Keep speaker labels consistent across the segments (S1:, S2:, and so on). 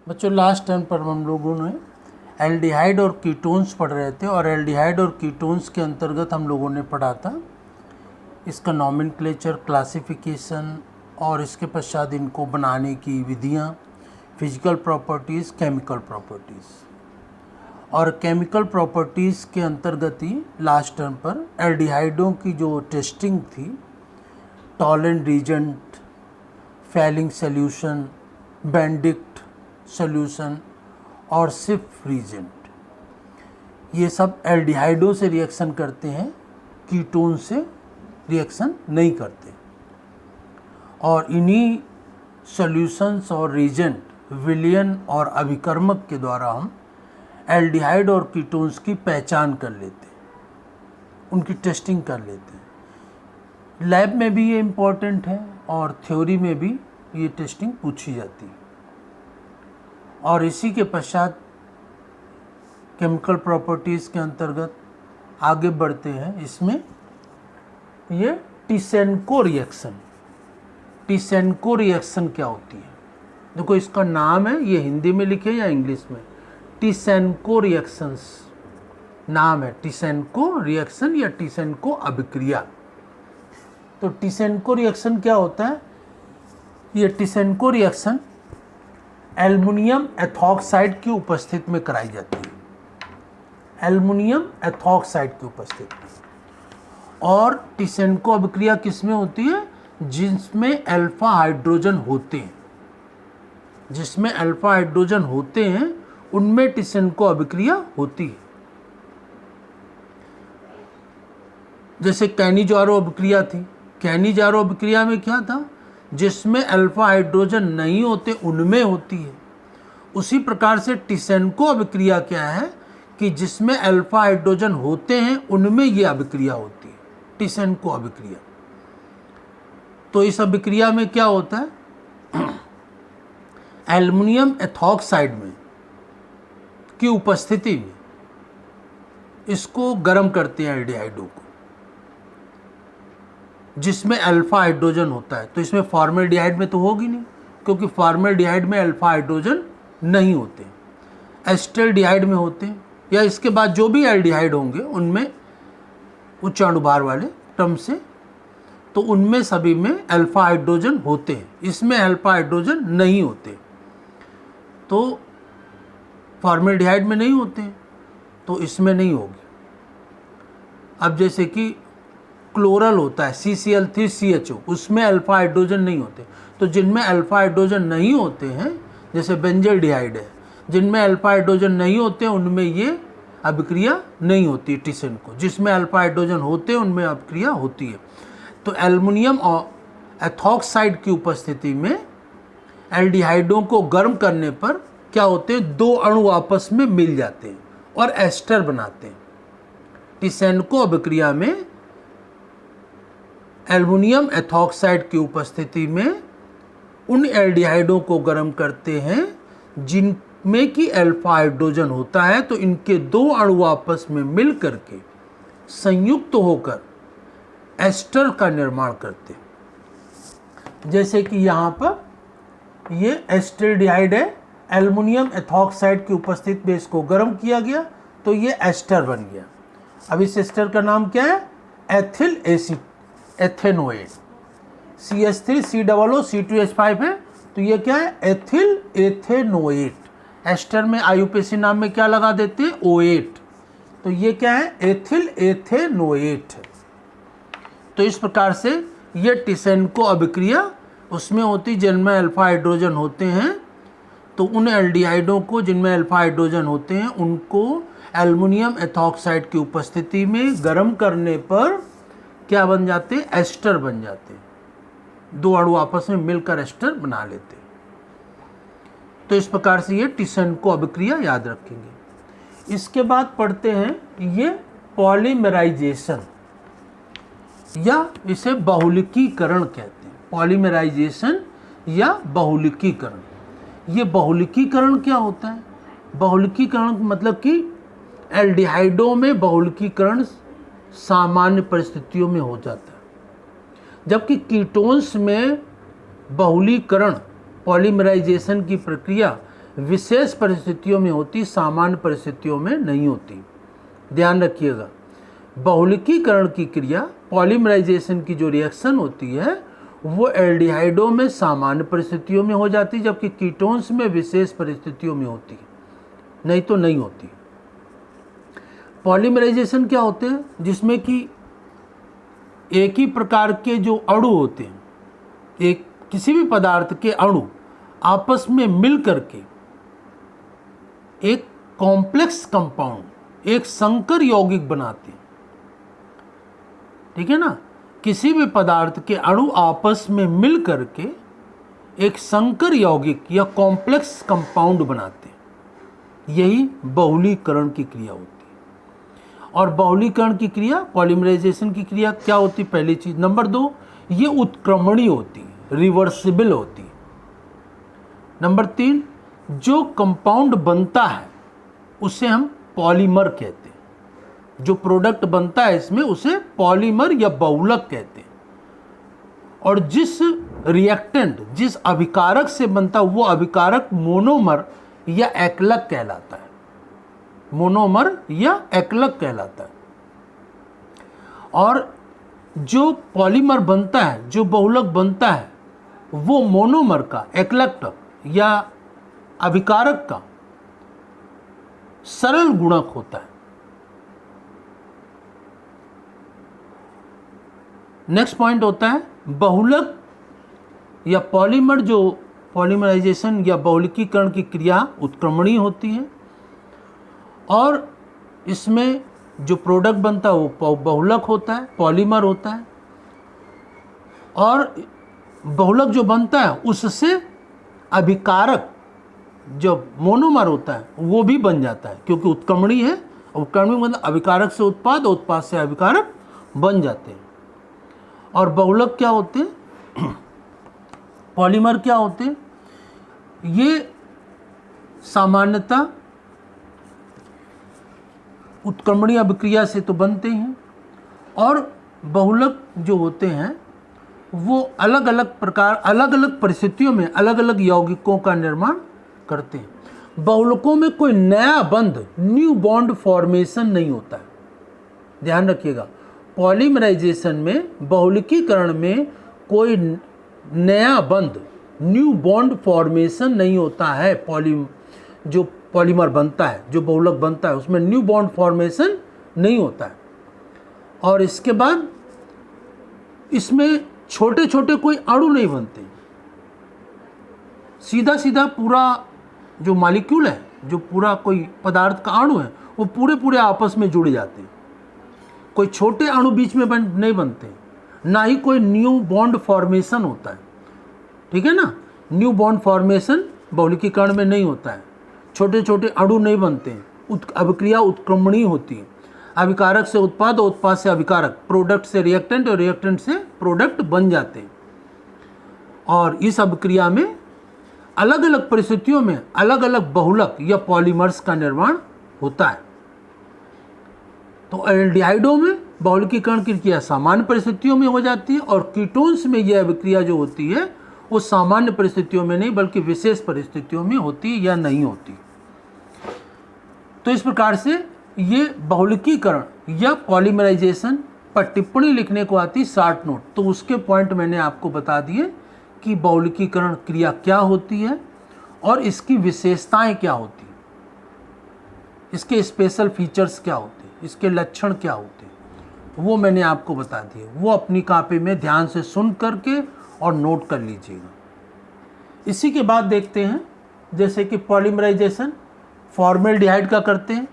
S1: बच्चों last term पर हम लोगों ने एल्डिहाइड और कीटोन्स पढ़ रहे थे और एल्डिहाइड और कीटोन्स के अंतर्गत हम लोगों ने पढ़ा था इसका नॉमेनक्लेचर, क्लासिफिकेशन और इसके पश्चात इनको बनाने की विधियाँ, फिजिकल प्रॉपर्टीज़, केमिकल प्रॉपर्टीज़। और केमिकल प्रॉपर्टीज़ के अंतर्गत ही लास्ट टर्म पर एल्डिहाइडों की जो टेस्टिंग थी, Tollens reagent, Fehling solution, Benedict solution और सिफ रीजेंट, ये सब एल्डिहाइडों से रिएक्शन करते हैं, कीटोन से रिएक्शन नहीं करते। और इन्हीं सॉल्यूशंस और रीजेंट, विलयन और अभिकर्मक के द्वारा हम एल्डिहाइड और कीटोन्स की पहचान कर लेते हैं, उनकी टेस्टिंग कर लेते हैं। लैब में भी ये इम्पोर्टेंट है और थ्योरी में भी ये टेस्टिंग पूछी जाती है। और इसी के पश्चात केमिकल प्रॉपर्टीज़ के अंतर्गत आगे बढ़ते हैं। इसमें ये टिसेनको रिएक्शन, टिसेनको रिएक्शन क्या होती है? देखो इसका नाम है, ये हिंदी में लिखे या इंग्लिश में, टिसेनको रिएक्शंस नाम है, टिसेनको रिएक्शन या टिसेनको अभिक्रिया। तो टिसेनको रिएक्शन क्या होता है? ये टिसेनको रिएक्शन एल्युमिनियम एथॉक्साइड की उपस्थिति में कराई जाती है, एल्युमिनियम एथॉक्साइड की उपस्थिति में। और टिसेनको अभिक्रिया किस में होती है? जिसमें अल्फा हाइड्रोजन होते हैं, जिसमें अल्फा हाइड्रोजन होते हैं उनमें टिसेनको अभिक्रिया होती है। जैसे कैनिजारो अभिक्रिया थी, कैनिजारो अभिक्रिया में क्या था? जिसमें अल्फा हाइड्रोजन नहीं होते उनमें होती है। उसी प्रकार से टिसेनको अभिक्रिया क्या है कि जिसमें अल्फा हाइड्रोजन होते हैं उनमें ये अभिक्रिया होती है, टिसेनको अभिक्रिया। तो इस अभिक्रिया में क्या होता है? एल्युमिनियम एथॉक्साइड में की उपस्थिति में इसको गर्म करते हैं एल्डिहाइडों को, जिसमें अल्फा हाइड्रोजन होता है। तो इसमें फॉर्मेल्डिहाइड में तो होगी नहीं, क्योंकि फॉर्मेल्डिहाइड में अल्फा हाइड्रोजन नहीं होते, एस्टल्डिहाइड में होते हैं, या इसके बाद जो भी एल्डिहाइड होंगे उनमें उच्च अणुभार वाले टर्म से, तो उनमें सभी में अल्फा हाइड्रोजन होते हैं, इसमें अल्फा हाइड्रोजन नहीं होते। तो फॉर्मेल्डिहाइड में नहीं होते हैं तो इसमें नहीं होगी। अब जैसे कि क्लोरल होता है CCl3CHO, उसमें अल्फा हाइड्रोजन नहीं होते। तो जिनमें अल्फा हाइड्रोजन नहीं होते हैं, जैसे बेंजल्डिहाइड है, जिनमें अल्फा हाइड्रोजन नहीं होते उनमें ये अभिक्रिया नहीं होती टिसेनको। जिसमें अल्फा हाइड्रोजन होते हैं उनमें अभिक्रिया होती है। तो एल्युमिनियम और एथॉक्साइड की उपस्थिति में एल्डिहाइडों को गर्म करने पर क्या होते हैं? दो अणु आपस में मिल जाते हैं और एस्टर बनाते हैं। टिसेनको अभिक्रिया में एल्युमिनियम एथॉक्साइड की उपस्थिति में उन एल्डिहाइडों को गर्म करते हैं जिनमें कि अल्फा हाइड्रोजन होता है। तो इनके दो अणु आपस में मिल करके संयुक्त होकर एस्टर का निर्माण करते हैं। जैसे कि यहाँ पर ये एस्टल्डिहाइड है, एल्युमिनियम एथॉक्साइड की उपस्थिति में इसको गर्म किया गया तो ये एस्टर बन गया। अब इस एस्टर का नाम क्या है? Ethyl acid, ethanoate. CH3COO C2H5 है, तो ये क्या है? Ethyl ethanoate. एस्टर में IUPAC नाम में क्या लगा देते हैं? OAT। तो ये क्या है? Ethyl ethanoate. तो इस प्रकार से ये टिसेनको अभिक्रिया उसमें होती जिनमें अल्फा हाइड्रोजन होते हैं। तो उन एल्डिहाइडों को जिनमें अल्फा हाइड्रोजन होते हैं उनको एल्युमिनियम एथॉक्साइड की उपस्थिति में गर्म करने पर क्या बन जाते हैं? एस्टर बन जाते हैं। दो अणु आपस में मिलकर एस्टर बना लेते हैं। तो इस प्रकार से ये टिसेनको अभिक्रिया याद रखेंगे। इसके बाद पढ़ते हैं ये पॉलीमराइजेशन, या इसे बहुलकीकरण कहते हैं। पॉलीमराइजेशन या बहुलकीकरण। ये बहुलकीकरण क्या होता है? बहुलकीकरण मतलब कि एल्डिहाइडों में बहुलकीकरण सामान्य परिस्थितियों में हो जाता है, जबकि कीटोन्स में बहुलीकरण, पॉलीमराइजेशन की प्रक्रिया विशेष परिस्थितियों में होती, सामान्य परिस्थितियों में नहीं होती। ध्यान रखिएगा, बहुलकीकरण की क्रिया, पॉलीमराइजेशन की जो रिएक्शन होती है वो एल्डिहाइडों में सामान्य परिस्थितियों में हो जाती है, जबकि कीटोन्स में विशेष परिस्थितियों में होती है, नहीं तो नहीं होती। पॉलीमराइजेशन क्या होते हैं? जिसमें कि एक ही प्रकार के जो अणु होते हैं, एक किसी भी पदार्थ के अणु आपस में मिल करके एक कॉम्प्लेक्स कंपाउंड, एक संकर यौगिक बनाते हैं। ठीक है ना? किसी भी पदार्थ के अणु आपस में मिल करके एक संकर यौगिक या कॉम्प्लेक्स कंपाउंड बनाते हैं, यही बहुलीकरण की क्रिया होती है। और बहुलीकरण की क्रिया, पॉलीमराइजेशन की क्रिया क्या होती? पहली चीज। नंबर 2, ये उत्क्रमणीय होती है, रिवर्सिबल होती है। नंबर 3, जो कंपाउंड बनता है उसे हम पॉलीमर कहते हैं। जो प्रोडक्ट बनता है इसमें उसे पॉलीमर या बहुलक कहते हैं। और जिस रिएक्टेंट, जिस अभिकारक से बनता है वो अभिकारक मोनोमर या एकलक कहलाता है। मोनोमर या एकलक कहलाता है। और जो पॉलीमर बनता है, जो बहुलक बनता है, वो मोनोमर का, एकलक या अभिकारक का सरल गुणक होता है। नेक्स्ट पॉइंट होता है बहुलक या पॉलीमर, जो पॉलीमराइजेशन या बहुलकीकरण की क्रिया उत्क्रमणीय होती है और इसमें जो प्रोडक्ट बनता है वो बहुलक होता है, पॉलीमर होता है। और बहुलक जो बनता है उससे अभिकारक जो मोनोमर होता है वो भी बन जाता है, क्योंकि उत्क्रमणीय है। उत्क्रमणीय मतलब अभिकारक से उत्पाद, उत्पाद से अभिकारक बन जाते हैं। और बहुलक क्या होते हैं? पॉलीमर क्या होते हैं? ये सामान्यतः उत्क्रमणीय अभिक्रिया से तो बनते हैं, और बहुलक जो होते हैं वो अलग अलग प्रकार, अलग अलग परिस्थितियों में अलग अलग यौगिकों का निर्माण करते हैं। बहुलकों में कोई नया बंध, न्यू बॉन्ड फॉर्मेशन नहीं होता है। ध्यान रखिएगा, पॉलीमराइजेशन में, बहुलकीकरण में कोई नया बंध, न्यू बॉन्ड फॉर्मेशन नहीं होता है। जो पॉलीमर बनता है, जो बहुलक बनता है, उसमें न्यू बॉन्ड फॉर्मेशन नहीं होता है। और इसके बाद इसमें छोटे छोटे कोई अणु नहीं बनते, सीधा सीधा पूरा जो मॉलिक्यूल है, जो पूरा कोई पदार्थ का अणु है, वो पूरे पूरे आपस में जुड़ जाते हैं। कोई छोटे अणु बीच में नहीं बनते, ना ही कोई न्यू बॉन्ड फॉर्मेशन होता है। ठीक है ना? न्यू बॉन्ड फॉर्मेशन बहुलकीकरण में नहीं होता है। छोटे छोटे अणु नहीं बनते हैं। अभिक्रिया उत्क्रमणीय होती है। अभिकारक से उत्पाद और उत्पाद से अभिकारक, प्रोडक्ट से रिएक्टेंट और रिएक्टेंट से प्रोडक्ट बन जाते हैं। और इस अभिक्रिया में अलग अलग परिस्थितियों में अलग अलग बहुलक या पॉलीमर्स का निर्माण होता है। तो एल्डिहाइडों में बहुलकीकरण की क्रिया सामान्य परिस्थितियों में हो जाती है, और कीटोन्स में यह अभिक्रिया जो होती है वो सामान्य परिस्थितियों में नहीं बल्कि विशेष परिस्थितियों में होती है या नहीं होती। तो इस प्रकार से ये बहुलकीकरण या पॉलीमराइजेशन पर टिप्पणी लिखने को आती शॉर्ट नोट। तो उसके पॉइंट मैंने आपको बता दिए कि बहुलकीकरण क्रिया क्या होती है और इसकी विशेषताएं क्या होती हैं, इसके स्पेशल फीचर्स क्या होते हैं, इसके लक्षण क्या होते हैं, वो मैंने आपको बता दिए। वो अपनी कॉपी में ध्यान से सुन करके और नोट कर लीजिएगा। इसी के बाद देखते हैं, जैसे कि पॉलीमराइजेशन फॉर्मेल्डिहाइड का करते हैं,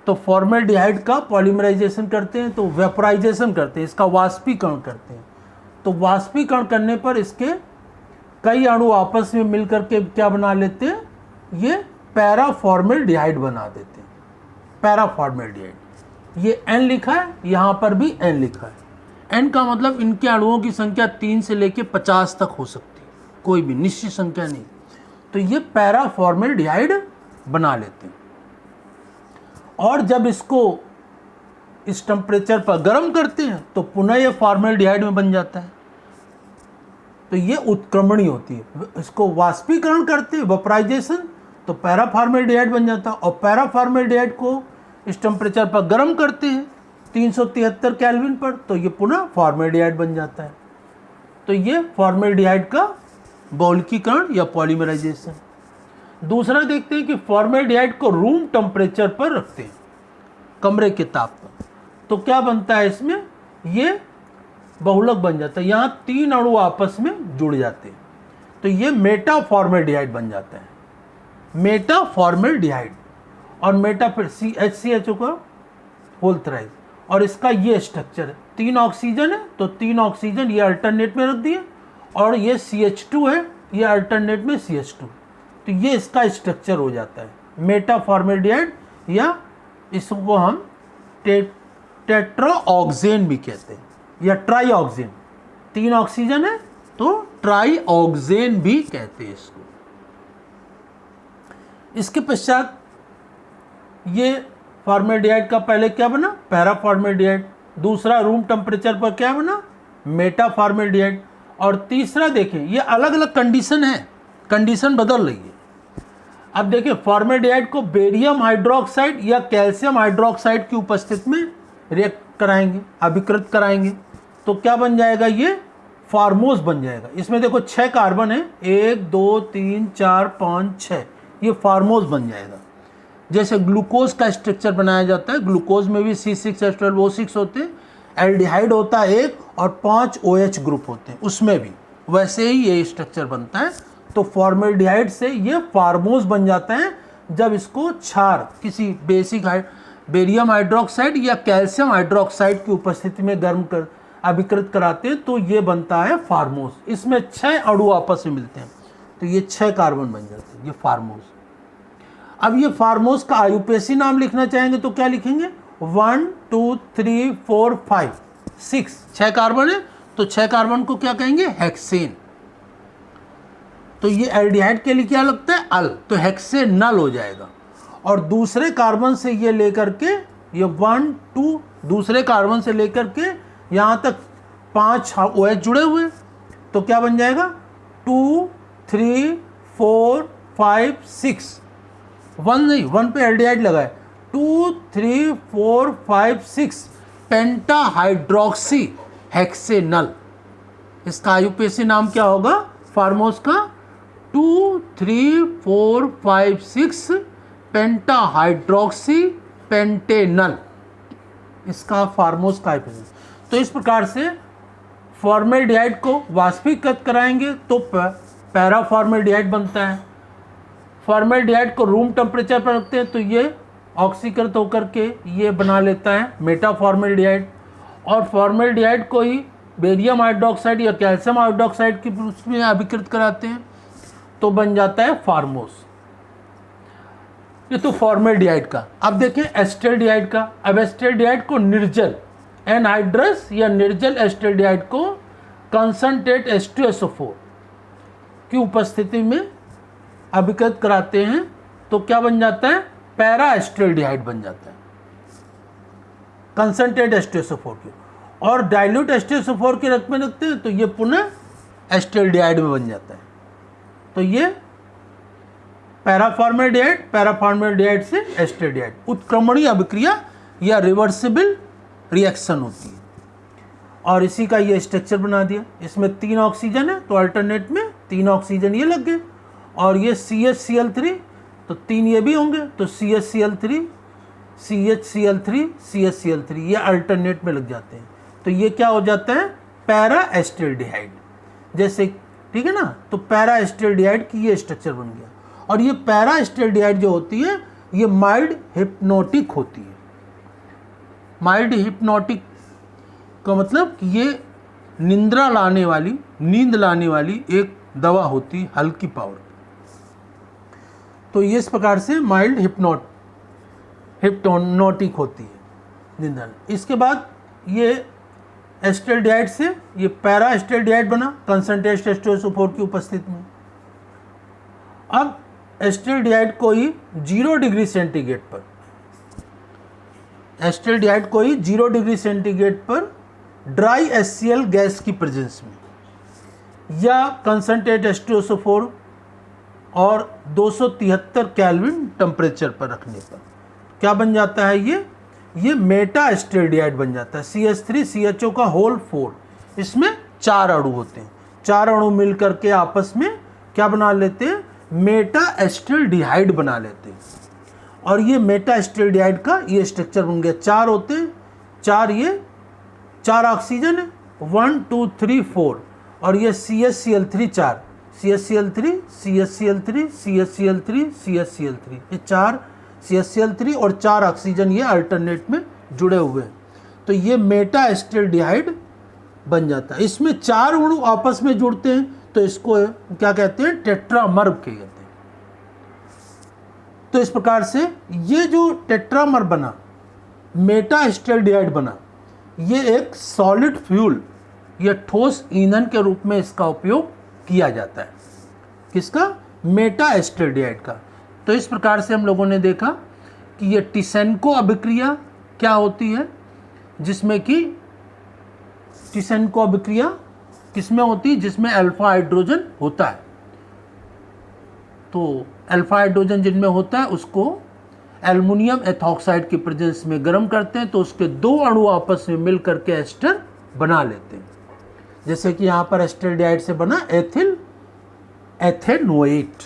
S1: तो फॉर्मेल्डिहाइड का पॉलीमराइजेशन करते हैं तो वेपोराइजेशन करते हैं, इसका वाष्पीकरण करते हैं। तो वाष्पीकरण करने पर इसके कई अणु आपस में मिलकर के क्या बना लेते हैं, ये पैराफॉर्मेल्डिहाइड बना देते हैं। पैराफॉर्मेल्डिहाइड, ये N लिखा है, यहाँ पर भी N लिखा है। N का मतलब इनके अणुओं की संख्या 3 से लेकर 50 तक हो सकती है, कोई भी निश्चित संख्या नहीं। तो ये पैराफॉर्मेल्डिहाइड बना लेते हैं। और जब इसको इस टेम्परेचर पर गर्म करते हैं तो पुनः ये फॉर्मेल्डिहाइड में बन जाता है। तो ये उत्क्रमणीय होती है। इसको वाष्पीकरण करते हैं, वेपोराइजेशन, तो पैरा फॉर्मेल्डिहाइड बन जाता है। और पैरा फॉर्मेल्डिहाइड को इस टेम्परेचर पर गर्म करते हैं 373 केल्विन पर, तो ये पुनः फॉर्मेल्डिहाइड बन जाता है। तो ये फॉर्मेल्डिहाइड का बहुलकीकरण या पॉलीमराइजेशन। दूसरा देखते हैं कि फॉर्मेल्डिहाइड को रूम टेम्परेचर पर रखते हैं, कमरे के ताप पर, तो क्या बनता है इसमें, ये बहुलक बन जाता है। यहाँ 3 अणु आपस में जुड़ जाते हैं, तो ये मेटा फॉर्मेल्डिहाइड बन जाता है, मेटा फॉर्मेल्डिहाइड। और मेटा फिर CH का होल थ्राइज, और इसका ये स्ट्रक्चर है, 3 ऑक्सीजन है तो 3 ऑक्सीजन ये अल्टरनेट में रख दिए, और ये CH2 है, ये अल्टरनेट में CH2, तो ये इसका स्ट्रक्चर हो जाता है मेटा फॉर्मेल्डिहाइड, या इसको हम टेट्राऑक्सेन भी कहते हैं, या ट्राईऑक्सेन। 3 ऑक्सीजन है तो ट्राईऑक्सेन भी कहते हैं इसको। इसके पश्चात ये फॉर्मेल्डिहाइड का पहले क्या बना, पैरा फॉर्मेल्डिहाइड। दूसरा रूम टेम्परेचर पर क्या बना, मेटा फॉर्मेल्डिहाइड। और तीसरा देखें, ये अलग अलग कंडीशन है, कंडीशन बदल रही है। अब देखिए फॉर्मेल्डिहाइड को बेरियम हाइड्रोक्साइड या कैल्शियम हाइड्रोक्साइड की उपस्थिति में रिएक्ट कराएंगे, अभिकृत कराएंगे, तो क्या बन जाएगा, ये फार्मोस बन जाएगा। इसमें देखो 6 कार्बन है, 1 2 3 4 5 6, ये फार्मोस बन जाएगा। जैसे ग्लूकोज का स्ट्रक्चर बनाया जाता है, ग्लूकोज में भी C6H12O6 होते हैं, एल्डिहाइड होता है 1 और 5 OH ग्रुप होते हैं, उसमें भी वैसे ही ये स्ट्रक्चर बनता है। तो फॉर्मेल्डिहाइड से ये फार्मोस बन जाता है जब इसको क्षार किसी बेसिक बेरियम हाइड्रोक्साइड या कैल्शियम हाइड्रोक्साइड की उपस्थिति में गर्म कर अभिकृत कराते हैं, तो ये बनता है फार्मोस। इसमें 6 अणु आपस में मिलते हैं, तो ये 6 कार्बन बन जाते हैं, ये फार्मोस। अब ये फार्मोस का आयुपेसी नाम लिखना चाहेंगे तो क्या लिखेंगे, 1 2 3 4 5 6, 6 कार्बन है तो 6 कार्बन को क्या कहेंगे, हेक्सेन। तो ये एल्डिहाइड के लिए क्या लगता है, अल, तो हेक्सेनल हो जाएगा। और दूसरे कार्बन से ये लेकर के ये 1 2 दूसरे कार्बन से लेकर के यहाँ तक 5 OH जुड़े हुए, तो क्या बन जाएगा, 2 3 4 5 6, 1 नहीं, 1 पे एल्डिहाइड लगा है, 2 3 4 5 6 पेंटा हाइड्रोक्सी हेक्सेनल। इसका आयुपेसी नाम क्या होगा फार्मोस का, 2 3 4 5 6 पेंटा हाइड्रोक्सी पेंटेनल, इसका फार्मोस का आयुपेसी। तो इस प्रकार से फॉर्मेल्डिहाइड को वाष्पीकृत कराएंगे तो पैरा फॉर्मेल्डिहाइड बनता है। फॉर्मेल्डिहाइड को रूम टेम्परेचर पर रखते हैं तो ये ऑक्सीकृत होकर के ये बना लेता है मेटा फॉर्मेल्डिहाइड। और फॉर्मेल्डिहाइड को ही बेरियम हाइड्रोक्साइड या कैल्शियम हाइड्रोक्साइड की उसमें अभिकृत कराते हैं तो बन जाता है फार्मोस। ये तो फॉर्मेल्डिहाइड का। अब देखें एस्टल्डिहाइड का। अब एस्टल्डिहाइड को निर्जल एनहाइड्रस या निर्जल एस्टल्डिहाइड को कंसंट्रेट H2SO4 की उपस्थिति में अभिकृत कराते हैं तो क्या बन जाता है, पैरा एस्टल्डिहाइड बन जाता है, कंसंट्रेट H2SO4 की। और डाइल्यूट H2SO4 के रक्त में रखते हैं तो ये पुनः एस्टल्डिहाइड में बन जाता है। तो ये पैराफॉर्मेल्डिहाइड से एस्टल्डिहाइड उत्क्रमणीय अभिक्रिया या रिवर्सिबल रिएक्शन होती है। और इसी का ये स्ट्रक्चर बना दिया। इसमें 3 ऑक्सीजन है तो अल्टरनेट में 3 ऑक्सीजन ये लग गए, और ये CHCl3 तो 3 ये भी होंगे तो CHCl3 CHCl3 CHCl3 ये अल्टरनेट में लग जाते हैं। तो ये क्या हो जाता है, पैरा एस्टल्डिहाइड जैसे, ठीक है ना। तो पैरा एस्टल्डिहाइड की ये स्ट्रक्चर बन गया। और ये पैरा एस्टल्डिहाइड जो होती है ये माइल्ड हिप्नोटिक होती है। माइल्ड हिप्नोटिक का मतलब कि ये निंद्रा लाने वाली, नींद लाने वाली एक दवा होती है, हल्की पावर। तो ये इस प्रकार से माइल्ड हिप्नोटिक होती है निंद्रा। इसके बाद ये एस्टल्डिहाइड से ये पैरा एस्टल्डिहाइड बना कंसंट्रेट H2SO4 की उपस्थिति में। अब एस्टल्डिहाइड को ही 0 डिग्री सेंटीग्रेड पर, एस्टल्डिहाइड को ही 0 डिग्री सेंटीग्रेड पर ड्राई HCl गैस की प्रेजेंस में या कंसंट्रेट H2SO4 और 273 केल्विन टेम्परेचर पर रखने पर क्या बन जाता है, ये मेटा एस्टरेडियाइड बन जाता है। CH3CHO का होल 4, इसमें 4 अणु होते हैं, 4 अणु मिल करके आपस में क्या बना लेते हैं, मेटा एस्टरेडियाइड बना लेते हैं। और ये मेटा एस्टरेडियाइड का ये स्ट्रक्चर बन गया, 4 होते हैं, 4 ये 4 ऑक्सीजन है, 1 2 3 4, और ये CHCl3 4, CHCl3 CHCl3 CHCl3 CHCl3, ये 4 CHCl3 और 4 ऑक्सीजन ये अल्टरनेट में जुड़े हुए हैं, तो ये मेटा एस्टरेडियाइड बन जाता है। इसमें 4 अणु आपस में जुड़ते हैं तो इसको क्या कहते हैं, टेट्रामर कहते हैं। तो इस प्रकार से ये जो टेट्रामर बना, मेटा एस्टरेडियाइड बना, ये एक सॉलिड फ्यूल या ठोस ईंधन के रूप में इसका उपयोग किया जाता है। किसका, मेटा एस्टरेडियाइड का। तो इस प्रकार से हम लोगों ने देखा कि ये टिसेनको अभिक्रिया क्या होती है, जिसमें कि टिसेनको अभिक्रिया किसमें होती है, जिसमें अल्फा हाइड्रोजन होता है। तो अल्फा हाइड्रोजन जिनमें होता है उसको एल्युमिनियम एथॉक्साइड की प्रेजेंस में गर्म करते हैं तो उसके 2 अणु आपस में मिल करके एस्टर बना लेते हैं। जैसे कि यहाँ पर एस्टरेडियाइड से बना एथिल एथेनोएट।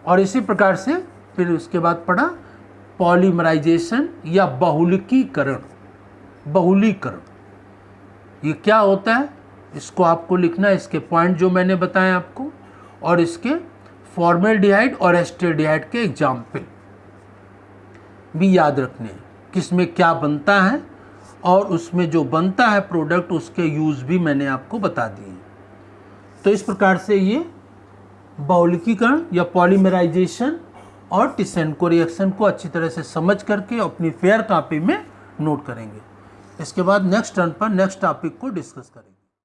S1: और इसी प्रकार से फिर उसके बाद पढ़ा पॉलीमराइजेशन या बहुलकीकरण। ये क्या होता है, इसको आपको लिखना है, इसके पॉइंट जो मैंने बताए आपको, और इसके फॉर्मेल्डिहाइड और एस्टरेडियाइड के एग्जाम्पल भी याद रखने हैं, किसमें क्या बनता है और उसमें जो बनता है प्रोडक्ट उसके यूज़ भी मैंने आपको बता दिए। तो इस प्रकार से ये बहुलकीकरण या पॉलीमराइजेशन और टिसेनको रिएक्शन को अच्छी तरह से समझ करके अपनी फेयर कॉपी में नोट करेंगे। इसके बाद नेक्स्ट टर्न पर नेक्स्ट टॉपिक को डिस्कस करेंगे।